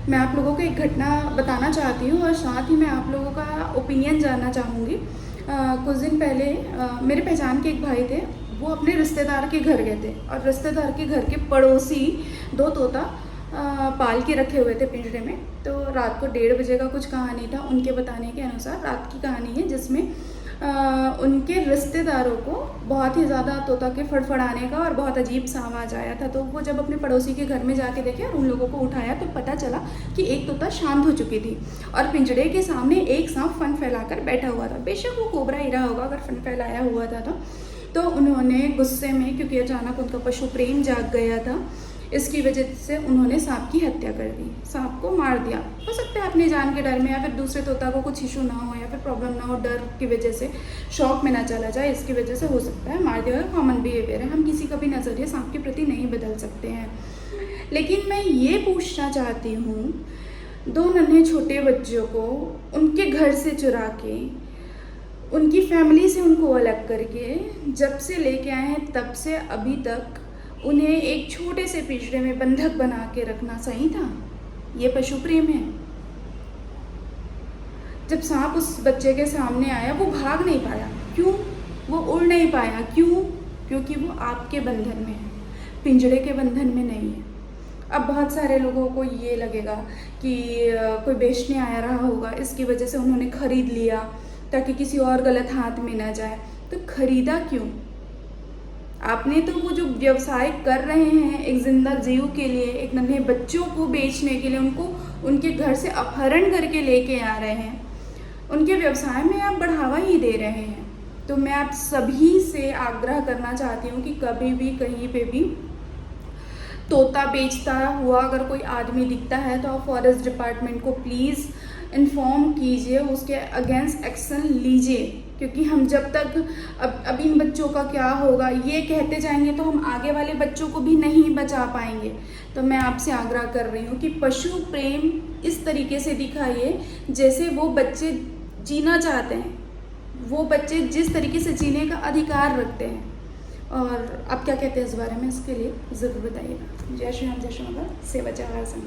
मैं आप लोगों को एक घटना बताना चाहती हूँ और साथ ही मैं आप लोगों का ओपिनियन जानना चाहूँगी। कुछ दिन पहले मेरे पहचान के एक भाई थे, वो अपने रिश्तेदार के घर गए थे और रिश्तेदार के घर के पड़ोसी दो तोता पाल के रखे हुए थे पिंजरे में। तो रात को 1:30 बजे का कुछ कहानी था, उनके बताने के अनुसार रात की कहानी है, जिसमें उनके रिश्तेदारों को बहुत ही ज़्यादा तोता के फड़फड़ाने का और बहुत अजीब सा आवाज़ आया था। तो वो जब अपने पड़ोसी के घर में जाके देखे और उन लोगों को उठाया तो पता चला कि एक तोता शांत हो चुकी थी और पिंजरे के सामने एक सांप फन फैलाकर बैठा हुआ था। बेशक वो कोबरा ही रहा होगा अगर फन फैलाया हुआ था तो उन्होंने गुस्से में, क्योंकि अचानक उनका पशु प्रेम जाग गया था, इसकी वजह से उन्होंने सांप की हत्या कर दी, सांप को मार दिया। हो सकता है अपने जान के डर में, या फिर दूसरे तोता को कुछ इशू ना हो, या फिर प्रॉब्लम ना हो, डर की वजह से शौक में ना चला जाए, इसकी वजह से हो सकता है मार दिया। कॉमन बिहेवियर है, हम किसी का भी नज़रिया सांप के प्रति नहीं बदल सकते हैं। लेकिन मैं ये पूछना चाहती हूँ, 2 नन्हे छोटे बच्चों को उनके घर से चुरा के, उनकी फैमिली से उनको अलग करके, जब से लेके आए हैं तब से अभी तक उन्हें एक छोटे से पिंजरे में बंधक बना के रखना सही था? ये पशु प्रेम है? जब सांप उस बच्चे के सामने आया वो भाग नहीं पाया, क्यों? वो उड़ नहीं पाया, क्यों? क्योंकि वो आपके बंधन में है, पिंजरे के बंधन में नहीं है। अब बहुत सारे लोगों को ये लगेगा कि कोई बेचने आया रहा होगा, इसकी वजह से उन्होंने ख़रीद लिया ताकि किसी और गलत हाथ में ना जाए। तो ख़रीदा क्यों? आपने तो वो जो व्यवसाय कर रहे हैं एक जिंदा जीव के लिए, एक नन्हे बच्चों को बेचने के लिए, उनको उनके घर से अपहरण करके लेके आ रहे हैं, उनके व्यवसाय में आप बढ़ावा ही दे रहे हैं। तो मैं आप सभी से आग्रह करना चाहती हूँ कि कभी भी कहीं पे भी तोता बेचता हुआ अगर कोई आदमी दिखता है तो आप फॉरेस्ट डिपार्टमेंट को प्लीज़ इन्फॉर्म कीजिए, उसके अगेंस्ट एक्शन लीजिए। क्योंकि हम जब तक अब इन बच्चों का क्या होगा ये कहते जाएंगे तो हम आगे वाले बच्चों को भी नहीं बचा पाएंगे। तो मैं आपसे आग्रह कर रही हूँ कि पशु प्रेम इस तरीके से दिखाइए जैसे वो बच्चे जीना चाहते हैं, वो बच्चे जिस तरीके से जीने का अधिकार रखते हैं। और आप क्या कहते हैं इस बारे में, इसके लिए ज़रूर बताइएगा। जय श्री राम, जय श्री राम, सेवा जवाहर संघ।